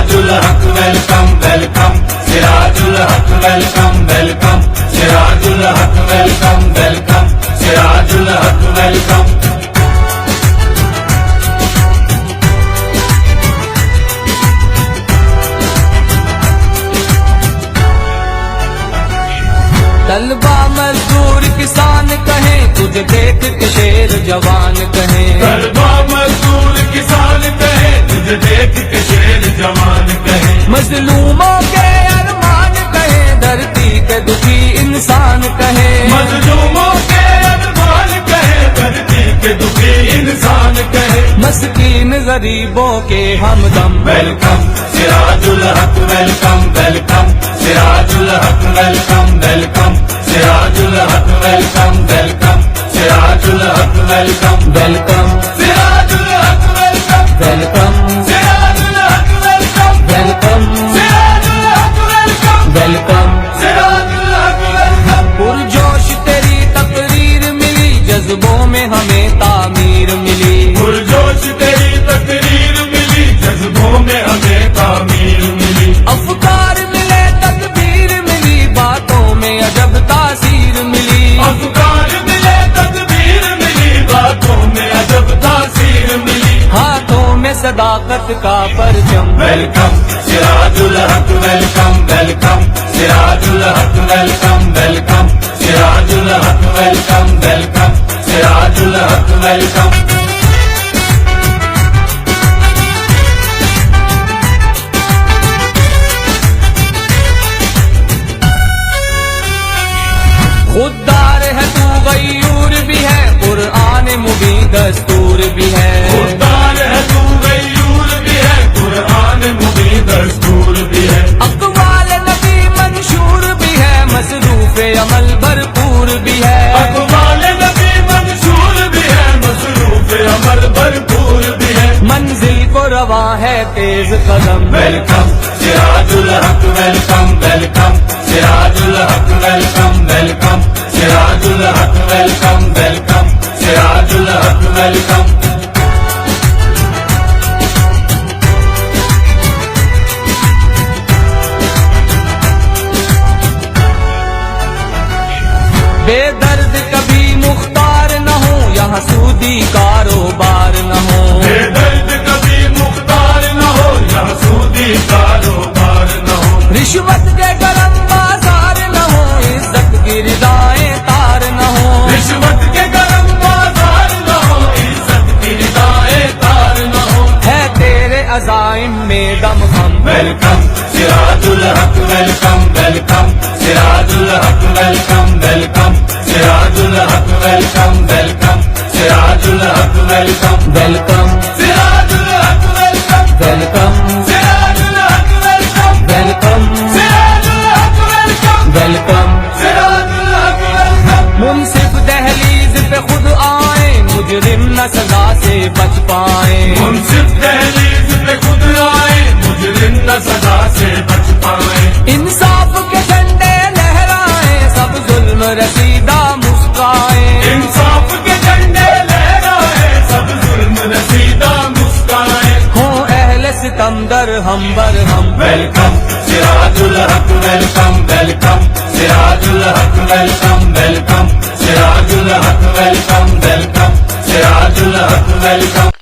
سراج الحق welcome welcome, سراج الحق welcome welcome, سراج الحق welcome welcome, سراج الحق welcome. طلبہ مزدور کسان کہیں، تجھے دیکھ کے شیر جوان کہیں، طلبہ مزدور کسان کہیں، تجھے دیکھ کے شیر جوان کہیں، مظلوموں کے ارمان کہیں، دھرتی کے دکھی انسان کہیں، مظلوموں کے ارمان کہیں، دھرتی کے دکھی انسان کہیں، مسکین غریبوں کے ہمدم ویلکم، سراج الحق ویلکم ویلکم، سراج الحق ویلکم ویلکم، سراج الحق ویلکم ویلکم، سراج الحق ویلکم ویلکم سراج الحق ویلکم ویلکم سراج الحق ویلکم ویلکم سراج الحق ویلکم ویلکم سراج الحق ویلکم۔ پرجوش تیری تقریر ملی، جذبوں میں ہمیں تعمیر ملی، پرجوش تیری تقریر ملی، جذبوں میں ہمیں تعمیر ملی، افکار ملے تدبیر ملی، باتوں میں عجب تاثیر ملی، افکار ملے تدبیر ملی، باتوں میں عجب تاثیر ملی، ہاتھوں میں صداقت کا پرچم ویلکم، سراج الحق ویلکم ویلکم، سراج الحق ویلکم ویلکم، سراج الحق ویلکم ویلکم، سراج الحق ویلکم۔ خوددار ہے تو غیور بھی ہے، قرآن مبین دستور بھی ہے، خوددار ہے تو غیور بھی ہے، قرآن مبین دستور بھی ہے، اقوال نبی منشور بھی ہے، مصروف عمل بھرپور بھی ہے، اقوال نبی منشور بھی ہے، مصروف عمل بھرپور بھی ہے، منزل کو رواں ہے تیز قدم ویلکم، سراج الحق ویلکم ویلکم، سراج الحق ویلکم ویلکم، سراج الحق ویلکم ویلکم، سراج الحق ویلکم۔ بے درد کبھی مختار نہ ہو، یہاں سودی کاروبار نہ ہو، بے درد کبھی مختار نہ ہو، یہاں سودی کاروبار نہ ہو، رشوت کے گرم بازار نہ ہو، عزت کی ردائیں تار نہ ہو، رشوت کے گرم بازار نہ ہو، عزت کی ردائیں تار نہ ہو، ہے تیرے عزائم میں دم خم ویلکم، سراج الحق ویلکم ویلکم، سراج الحق ویلکم ویلکم، سراج الحق ویلکم ویلکم، سراج الحق ویلکم ویلکم سراج الحق ویلکم ویلکم سراج الحق ویلکم ویلکم سراج الحق ویلکم ویلکم سراج الحق ویلکم۔ منصف دہلیز پہ خود آئیں، مجرم نہ سزا سے بچ پائیں، منصف دہلیز پہ خود آئے، مجرم نہ سزا سے بچ پائے، انصاف کے جھنڈے لہرائیں، سب ظلم رسیدہ مسکرائیں، انصاف کے جھنڈے لہرائے، سب ظلم رسیدہ مسکرائے، ہوں اہل ستم در ہم بر ہم ویلکم، سراج الحق ویلکم ویلکم، سراج الحق ویلکم ویلکم، سراج الحق ویلکم ویلکم، سراج الحق ویلکم۔